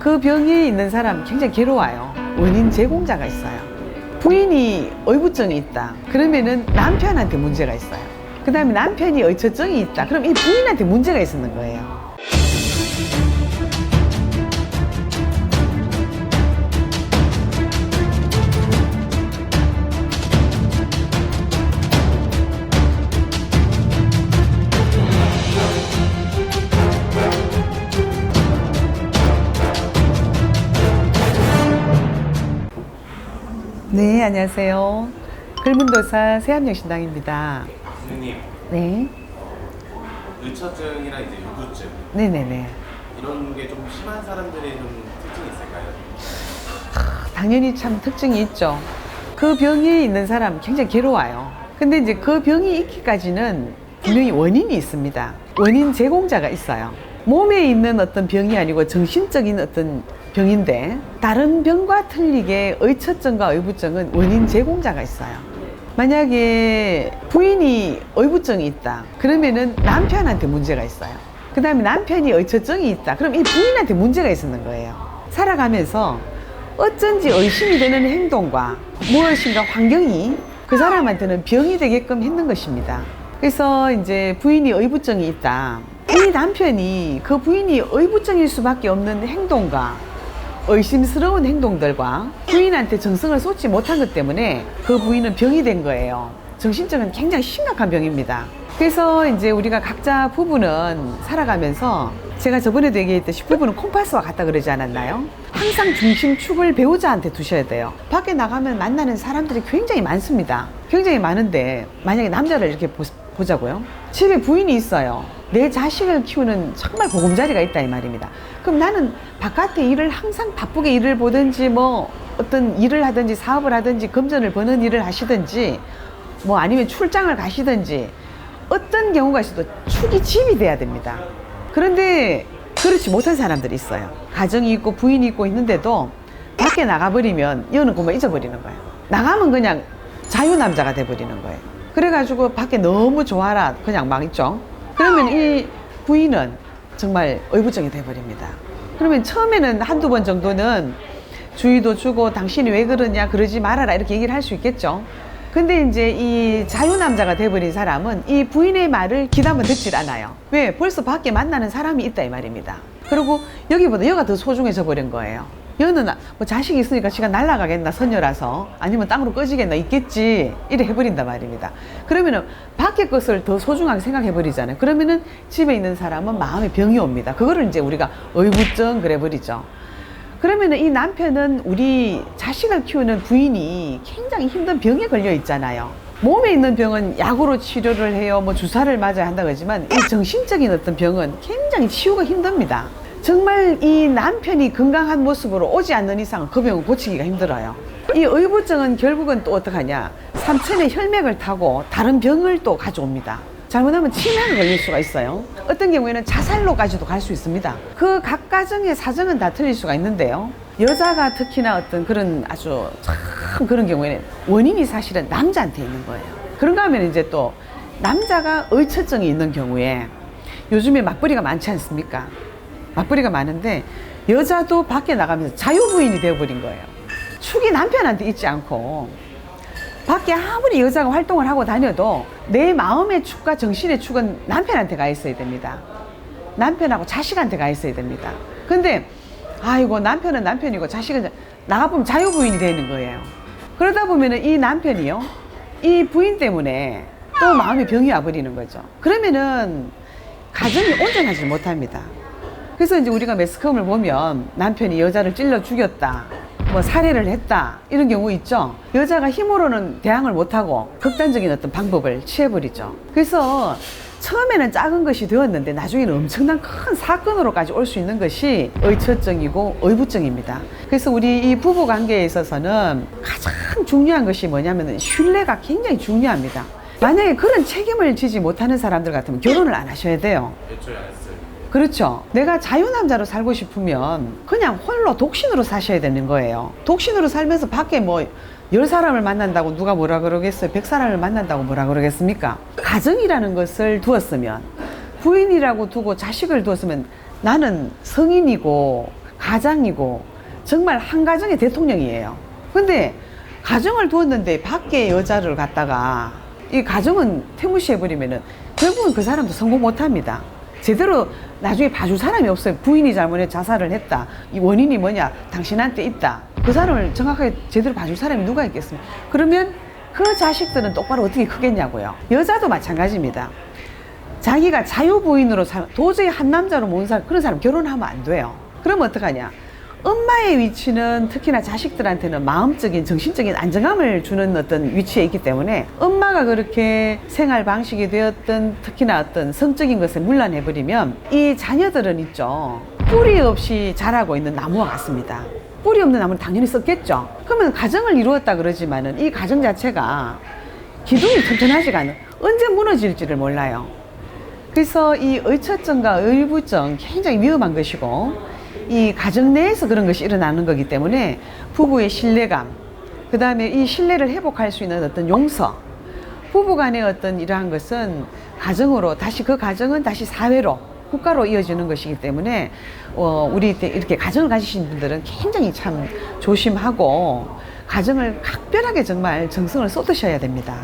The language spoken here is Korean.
그 병이 있는 사람 굉장히 괴로워요. 원인 제공자가 있어요. 부인이 의부증이 있다. 그러면은 남편한테 문제가 있어요. 그 다음에 남편이 의처증이 있다. 그럼 이 부인한테 문제가 있는 거예요. 네, 안녕하세요. 글문도사 세암여신당입니다. 선생님, 네, 의처증이랑 이제 요구증 네네네. 이런 게 좀 심한 사람들의 좀 특징이 있을까요? 당연히 참 특징이 있죠. 그 병이 있는 사람 굉장히 괴로워요. 근데 이제 그 병이 있기까지는 분명히 원인이 있습니다. 원인 제공자가 있어요. 몸에 있는 어떤 병이 아니고 정신적인 어떤 병인데, 다른 병과 틀리게 의처증과 의부증은 원인 제공자가 있어요. 만약에 부인이 의부증이 있다. 그러면은 남편한테 문제가 있어요. 그 다음에 남편이 의처증이 있다. 그럼 이 부인한테 문제가 있는 거예요. 살아가면서 어쩐지 의심이 되는 행동과 무엇인가 환경이 그 사람한테는 병이 되게끔 했는 것입니다. 그래서 이제 부인이 의부증이 있다. 이 남편이 그 부인이 의부증일 수밖에 없는 행동과 의심스러운 행동들과 부인한테 정성을 쏟지 못한 것 때문에 그 부인은 병이 된 거예요. 정신적인 굉장히 심각한 병입니다. 그래서 이제 우리가 각자 부부는 살아가면서, 제가 저번에도 얘기했듯이 부부는 콤파스와 같다 그러지 않았나요? 항상 중심축을 배우자한테 두셔야 돼요. 밖에 나가면 만나는 사람들이 굉장히 많습니다. 굉장히 많은데 만약에 남자를 이렇게 보자고요. 집에 부인이 있어요. 내 자식을 키우는 정말 보금자리가 있다 이 말입니다. 그럼 나는 바깥에 일을 항상 바쁘게 일을 보든지 뭐 어떤 일을 하든지 사업을 하든지 금전을 버는 일을 하시든지 뭐 아니면 출장을 가시든지 어떤 경우가 있어도 축이 집이 돼야 됩니다. 그런데 그렇지 못한 사람들이 있어요. 가정이 있고 부인이 있고 있는데도 밖에 나가버리면 여는 그만 잊어버리는 거예요. 나가면 그냥 자유남자가 돼버리는 거예요. 그래가지고 밖에 너무 좋아라 그냥 막 있죠. 그러면 이 부인은 정말 의부증이 돼버립니다. 그러면 처음에는 한두 번 정도는 주의도 주고 당신이 왜 그러냐 그러지 말아라 이렇게 얘기를 할 수 있겠죠. 근데 이제 이 자유남자가 돼버린 사람은 이 부인의 말을 귀담아 듣질 않아요. 왜? 벌써 밖에 만나는 사람이 있다 이 말입니다. 그리고 여기보다 여가 더 소중해져 버린 거예요. 여는 뭐 자식이 있으니까 지가 날아가겠나 선녀라서, 아니면 땅으로 꺼지겠나 있겠지 이래 해버린단 말입니다. 그러면은 밖의 것을 더 소중하게 생각해 버리잖아요. 그러면은 집에 있는 사람은 마음에 병이 옵니다. 그거를 이제 우리가 의부증 그래 버리죠. 그러면은 이 남편은 우리 자식을 키우는 부인이 굉장히 힘든 병에 걸려 있잖아요. 몸에 있는 병은 약으로 치료를 해요, 뭐 주사를 맞아야 한다고 하지만 이 정신적인 어떤 병은 굉장히 치유가 힘듭니다. 정말 이 남편이 건강한 모습으로 오지 않는 이상 그 병은 고치기가 힘들어요. 이 의부증은 결국은 또 어떡하냐, 삼천의 혈맥을 타고 다른 병을 또 가져옵니다. 잘못하면 치매가 걸릴 수가 있어요. 어떤 경우에는 자살로까지도 갈 수 있습니다. 그 각 가정의 사정은 다 틀릴 수가 있는데요. 여자가 특히나 어떤 그런 아주 참 그런 경우에는 원인이 사실은 남자한테 있는 거예요. 그런가 하면 이제 또 남자가 의처증이 있는 경우에 요즘에 맞벌이가 많지 않습니까? 맞벌이가 많은데 여자도 밖에 나가면서 자유부인이 되어버린 거예요. 축이 남편한테 있지 않고 밖에 아무리 여자가 활동을 하고 다녀도 내 마음의 축과 정신의 축은 남편한테 가 있어야 됩니다. 남편하고 자식한테 가 있어야 됩니다. 근데 아이고 남편은 남편이고 자식은 나가보면 자유부인이 되는 거예요. 그러다 보면은 이 남편이요, 이 부인 때문에 또 마음에 병이 와버리는 거죠. 그러면은 가정이 온전하지 못합니다. 그래서 이제 우리가 매스컴을 보면 남편이 여자를 찔러 죽였다, 뭐 살해를 했다 이런 경우 있죠. 여자가 힘으로는 대항을 못하고 극단적인 어떤 방법을 취해버리죠. 그래서 처음에는 작은 것이 되었는데 나중에는 엄청난 큰 사건으로까지 올 수 있는 것이 의처증이고 의부증입니다. 그래서 우리 이 부부 관계에 있어서는 가장 중요한 것이 뭐냐면 신뢰가 굉장히 중요합니다. 만약에 그런 책임을 지지 못하는 사람들 같으면 결혼을 안 하셔야 돼요. 애초에 안 했어요. 그렇죠. 내가 자유남자로 살고 싶으면 그냥 홀로 독신으로 사셔야 되는 거예요. 독신으로 살면서 밖에 뭐 10사람을 만난다고 누가 뭐라 그러겠어요? 100사람을 만난다고 뭐라 그러겠습니까? 가정이라는 것을 두었으면, 부인이라고 두고 자식을 두었으면 나는 성인이고 가장이고 정말 한 가정의 대통령이에요. 근데 가정을 두었는데 밖에 여자를 갖다가 이 가정은 퇴무시해버리면은 결국은 그 사람도 성공 못합니다. 제대로 나중에 봐줄 사람이 없어요. 부인이 잘못해 자살을 했다. 이 원인이 뭐냐? 당신한테 있다. 그 사람을 정확하게 제대로 봐줄 사람이 누가 있겠습니까? 그러면 그 자식들은 똑바로 어떻게 크겠냐고요. 여자도 마찬가지입니다. 자기가 자유부인으로 도저히 한 남자로 모은 사람, 그런 사람 결혼하면 안 돼요. 그러면 어떡하냐? 엄마의 위치는 특히나 자식들한테는 마음적인, 정신적인 안정감을 주는 어떤 위치에 있기 때문에 엄마가 그렇게 생활 방식이 되었던 특히나 어떤 성적인 것에 문란해버리면 이 자녀들은 있죠. 뿌리 없이 자라고 있는 나무와 같습니다. 뿌리 없는 나무는 당연히 썩겠죠. 그러면 가정을 이루었다 그러지만은 이 가정 자체가 기둥이 튼튼하지가 않아요. 언제 무너질지를 몰라요. 그래서 이 의처증과 의부증 굉장히 위험한 것이고 이 가정 내에서 그런 것이 일어나는 거기 때문에 부부의 신뢰감, 그 다음에 이 신뢰를 회복할 수 있는 어떤 용서, 부부 간의 어떤 이러한 것은 가정으로 다시 그 가정은 다시 사회로 국가로 이어지는 것이기 때문에 우리 이렇게 가정을 가지신 분들은 굉장히 참 조심하고 가정을 각별하게 정말 정성을 쏟으셔야 됩니다.